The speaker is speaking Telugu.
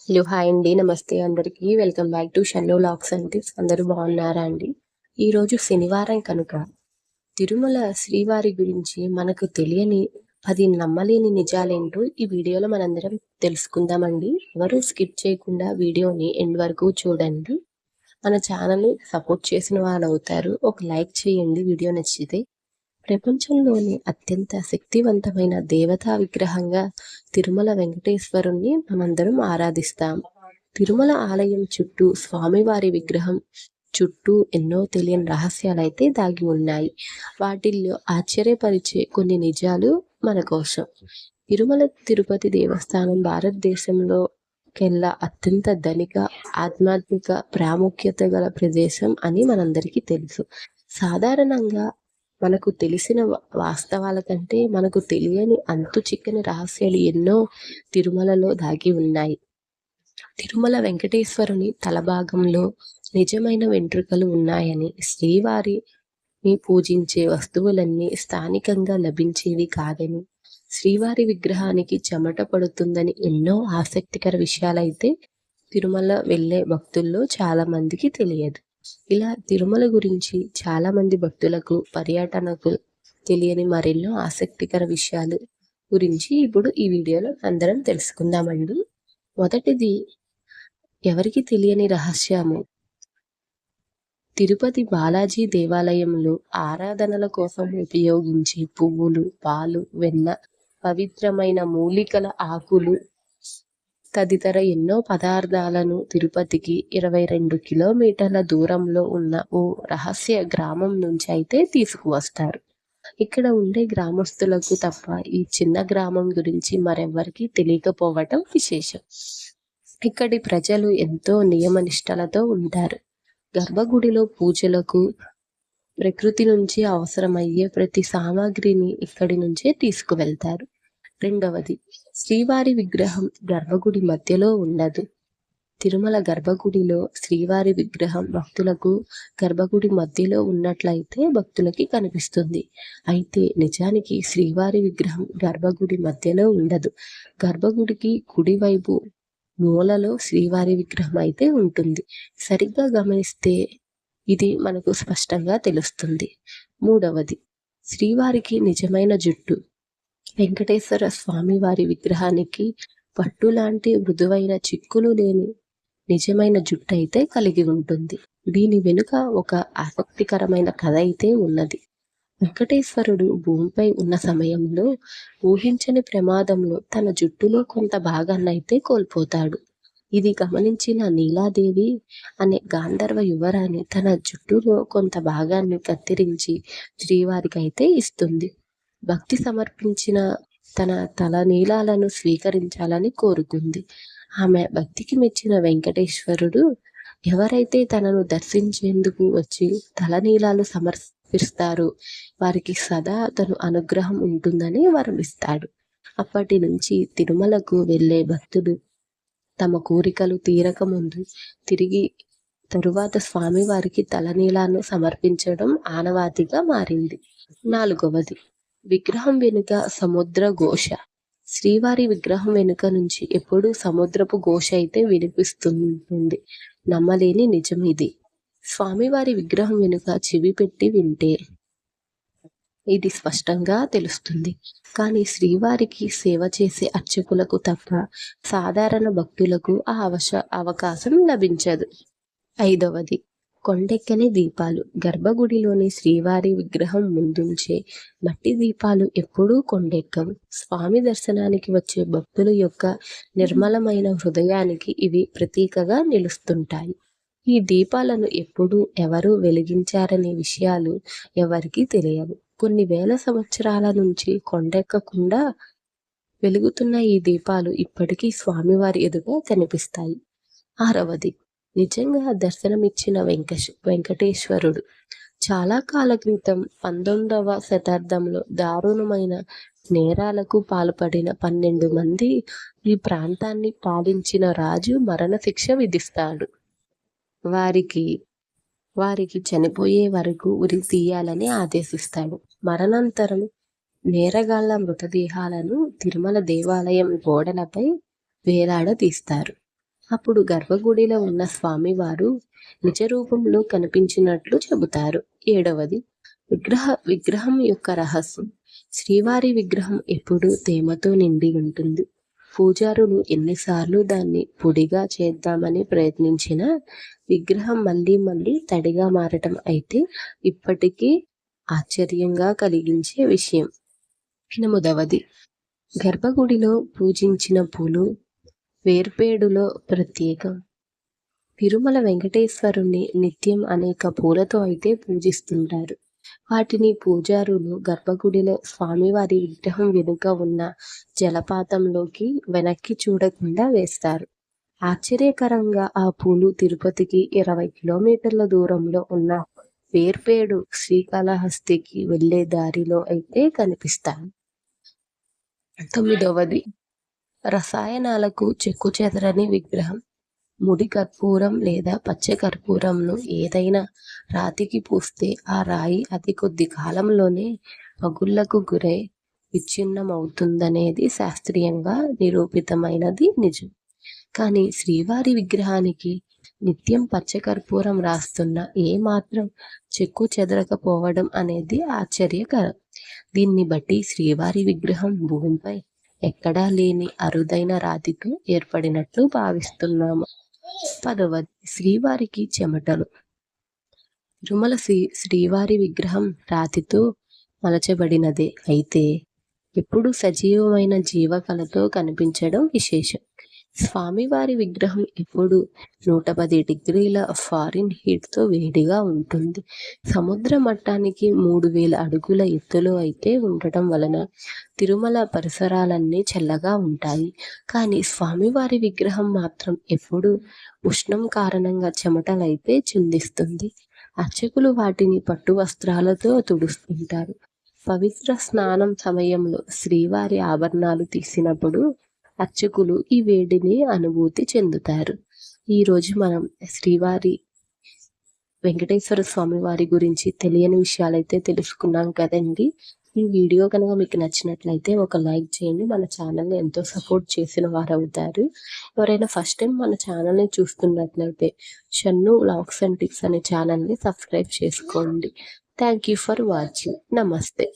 హలో హాయ్ అండి, నమస్తే అందరికీ. Welcome back to Shannu vlogs and tips. అందరూ బాగున్నారా అండి? ఈరోజు శనివారం కనుక తిరుమల శ్రీవారి గురించి మనకు తెలియని 10 నమ్మలేని నిజాలేంటో ఈ వీడియోలో మనందరం తెలుసుకుందామండి. ఎవరు స్కిప్ చేయకుండా వీడియోని ఎండ్ వరకు చూడండి. మన ఛానల్ని సపోర్ట్ చేసిన వాళ్ళు అవుతారు. ఒక లైక్ చేయండి వీడియో నచ్చితే. ప్రపంచంలోని అత్యంత శక్తివంతమైన దేవతా విగ్రహంగా తిరుమల వెంకటేశ్వరుణ్ణి మనందరం ఆరాధిస్తాం. తిరుమల ఆలయం చుట్టూ స్వామివారి విగ్రహం చుట్టూ ఎన్నో తెలియని రహస్యాలైతే దాగి ఉన్నాయి. వాటిల్లో ఆశ్చర్యపరిచే కొన్ని నిజాలు మన కోసం. తిరుమల తిరుపతి దేవస్థానం భారతదేశంలో కెల్లా అత్యంత ధనిక ఆధ్యాత్మిక ప్రాముఖ్యత గల ప్రదేశం అని మనందరికీ తెలుసు. సాధారణంగా మనకు తెలిసిన వాస్తవాల కంటే మనకు తెలియని అంతు చిక్కని రహస్యాలు ఎన్నో తిరుమలలో దాగి ఉన్నాయి. తిరుమల వెంకటేశ్వరుని తలభాగంలో నిజమైన వెంట్రుకలు ఉన్నాయని, శ్రీవారిని పూజించే వస్తువులన్నీ స్థానికంగా లభించేవి కాదని, శ్రీవారి విగ్రహానికి చెమట పడుతుందని ఎన్నో ఆసక్తికర విషయాలైతే తిరుమల వెళ్ళే భక్తుల్లో చాలా మందికి తెలియదు. ఇలా తిరుమల గురించి చాలా మంది భక్తులకు, పర్యటనకు తెలియని మరెన్నో ఆసక్తికర విషయాలు గురించి ఇప్పుడు ఈ వీడియోలో అందరం తెలుసుకుందామండి. మొదటిది, ఎవరికి తెలియని రహస్యము. తిరుపతి బాలాజీ దేవాలయంలో ఆరాధనల కోసం ఉపయోగించే పువ్వులు, పాలు, వెన్న, పవిత్రమైన మూలికల ఆకులు తదితర ఎన్నో పదార్థాలను తిరుపతికి 22 కిలోమీటర్ల దూరంలో ఉన్న ఓ రహస్య గ్రామం నుంచి అయితే తీసుకువస్తారు. ఇక్కడ ఉండే గ్రామస్తులకు తప్ప ఈ చిన్న గ్రామం గురించి మరెవ్వరికీ తెలియకపోవటం విశేషం. ఇక్కడి ప్రజలు ఎంతో నియమనిష్టలతో ఉంటారు. గర్భగుడిలో పూజలకు ప్రకృతి నుంచి అవసరమయ్యే ప్రతి సామాగ్రిని ఇక్కడి నుంచే తీసుకువెళ్తారు. రెండవది, శ్రీవారి విగ్రహం గర్భగుడి మధ్యలో ఉండదు. తిరుమల గర్భగుడిలో శ్రీవారి విగ్రహం భక్తులకు గర్భగుడి మధ్యలో ఉన్నట్లయితే భక్తులకి కనిపిస్తుంది. అయితే నిజానికి శ్రీవారి విగ్రహం గర్భగుడి మధ్యలో ఉండదు. గర్భగుడికి కుడివైపు మూలలో శ్రీవారి విగ్రహం అయితే ఉంటుంది. సరిగ్గా గమనిస్తే ఇది మనకు స్పష్టంగా తెలుస్తుంది. మూడవది, శ్రీవారికి నిజమైన జుట్టు. వెంకటేశ్వర స్వామి వారి విగ్రహానికి పట్టు లాంటి మృదువైన చిక్కులు లేని నిజమైన జుట్టు అయితే కలిగి ఉంటుంది. దీని వెనుక ఒక ఆసక్తికరమైన కథ అయితే ఉన్నది. వెంకటేశ్వరుడు భూమిపై ఉన్న సమయంలో ఊహించని ప్రమాదంలో తన జుట్టులో కొంత భాగాన్ని అయితే కోల్పోతాడు. ఇది గమనించిన నీలాదేవి అనే గాంధర్వ యువరాణి తన జుట్టులో కొంత భాగాన్ని కత్తిరించి శ్రీవారికి అయితే ఇస్తుంది. భక్తి సమర్పించిన తన తల నీలాలను స్వీకరించాలని కోరుకుంది. ఆమె భక్తికి మెచ్చిన వెంకటేశ్వరుడు ఎవరైతే తనను దర్శించేందుకు వచ్చి తలనీలాలు సమర్పిస్తారో వారికి సదా తను అనుగ్రహం ఉంటుందని వరమిస్తాడు. అప్పటి నుంచి తిరుమలకు వెళ్ళే భక్తులు తమ కోరికలు తీరక ముందు తిరిగి తరువాత స్వామివారికి తలనీలాలను సమర్పించడం ఆనవాతిగా మారింది. నాలుగవది, విగ్రహం వెనుక సముద్ర ఘోష. శ్రీవారి విగ్రహం వెనుక నుంచి ఎప్పుడూ సముద్రపు ఘోష అయితే వినిపిస్తుంది. నమ్మలేని నిజం ఇది. స్వామివారి విగ్రహం వెనుక చెవి పెట్టి వింటే ఇది స్పష్టంగా తెలుస్తుంది. కానీ శ్రీవారికి సేవ చేసే అర్చకులకు తప్ప సాధారణ భక్తులకు ఆ అవకాశం లభించదు. ఐదవది, కొండెక్కని దీపాలు. గర్భగుడిలోని శ్రీవారి విగ్రహం ముందుంచే మట్టి దీపాలు ఎప్పుడూ కొండెక్కవు. స్వామి దర్శనానికి వచ్చే భక్తుల యొక్క నిర్మలమైన హృదయానికి ఇవి ప్రతీకగా నిలుస్తుంటాయి. ఈ దీపాలను ఎప్పుడు ఎవరు వెలిగించారనే విషయాలు ఎవరికీ తెలియవు. కొన్ని వేల సంవత్సరాల నుంచి కొండెక్కకుండా వెలుగుతున్న ఈ దీపాలు ఇప్పటికీ స్వామివారి ఎదుట కనిపిస్తాయి. ఆరవది, నిజంగా దర్శనమిచ్చిన వెంకటేశ్వరుడు. చాలా కాల క్రితం 19వ శతాబ్దంలో దారుణమైన నేరాలకు పాల్పడిన 12 మంది ఈ ప్రాంతాన్ని పాలించిన రాజు మరణశిక్ష విధిస్తాడు. వారికి చనిపోయే వరకు ఉరి తీయాలని ఆదేశిస్తాడు. మరణానంతరం నేరగాళ్ల మృతదేహాలను తిరుమల దేవాలయం గోడలపై వేలాడదీస్తారు. అప్పుడు గర్భగుడిలో ఉన్న స్వామివారు నిజ రూపంలో కనిపించినట్లు చెబుతారు. 7వది విగ్రహం యొక్క రహస్యం. శ్రీవారి విగ్రహం ఎప్పుడూ తేమతో నిండి ఉంటుంది. పూజారులు ఎన్నిసార్లు దాన్ని పొడిగా చేద్దామని ప్రయత్నించినా విగ్రహం మళ్ళీ మళ్ళీ తడిగా మారటం అయితే ఇప్పటికీ ఆశ్చర్యంగా కలిగించే విషయం. 8వది గర్భగుడిలో పూజించిన పూలు వేర్పేడులో ప్రత్యేకం. తిరుమల వెంకటేశ్వరుణ్ణి నిత్యం అనేక పూలతో అయితే పూజిస్తుంటారు. వాటిని పూజారులు గర్భగుడిలో స్వామివారి విగ్రహం వెనుక ఉన్న జలపాతంలోకి వెనక్కి చూడకుండా వేస్తారు. ఆశ్చర్యకరంగా ఆ పూలు తిరుపతికి 20 కిలోమీటర్ల దూరంలో ఉన్న వేర్పేడు శ్రీకాళహస్తికి వెళ్లే దారిలో అయితే కనిపిస్తాయి. 9వది రసాయనాలకు చెక్కు చెదరని విగ్రహం. ముడి కర్పూరం లేదా పచ్చ కర్పూరంను ఏదైనా రాతికి పూస్తే ఆ రాయి అతి కొద్ది కాలంలోనే పగుళ్లకు గురై విచ్ఛిన్నమవుతుందనేది శాస్త్రీయంగా నిరూపితమైనది నిజం. కానీ శ్రీవారి విగ్రహానికి నిత్యం పచ్చకర్పూరం రాస్తున్న ఏమాత్రం చెక్కు చెదరకపోవడం అనేది ఆశ్చర్యకరం. దీన్ని బట్టి శ్రీవారి విగ్రహం భూమిపై ఎక్కడా లేని అరుదైన రాతితో ఏర్పడినట్లు భావిస్తున్నాము. 10వది శ్రీవారికి చెమటలు. తిరుమల శ్రీవారి విగ్రహం రాతితో మలచబడినదే అయితే ఎప్పుడు సజీవమైన జీవకళతో కనిపించడం విశేషం. స్వామివారి విగ్రహం ఎప్పుడు 110 డిగ్రీల ఫారిన్ హీట్తో వేడిగా ఉంటుంది. సముద్ర మట్టానికి 3000 అడుగుల ఎత్తులో అయితే ఉండటం వలన తిరుమల పరిసరాలన్నీ చల్లగా ఉంటాయి. కానీ స్వామివారి విగ్రహం మాత్రం ఎప్పుడు ఉష్ణం కారణంగా చెమటలైతే చిందిస్తుంది. అర్చకులు వాటిని పట్టు వస్త్రాలతో తుడుస్తుంటారు. పవిత్ర స్నానం సమయంలో శ్రీవారి ఆభరణాలు తీసినప్పుడు అర్చకులు ఈ వేడిని అనుభూతి చెందుతారు. ఈరోజు మనం శ్రీవారి వెంకటేశ్వర స్వామి వారి గురించి తెలియని విషయాలైతే తెలుసుకున్నాం కదండి. ఈ వీడియో కనుక మీకు నచ్చినట్లయితే ఒక లైక్ చేయండి. మన ఛానల్ని ఎంతో సపోర్ట్ చేసిన వారు అవుతారు. ఎవరైనా ఫస్ట్ టైం మన ఛానల్ని చూస్తున్నట్లయితే షన్ను వ్లాగ్స్ అండ్ టిప్స్ అనే ఛానల్ని సబ్స్క్రైబ్ చేసుకోండి. Thank you for watching. నమస్తే.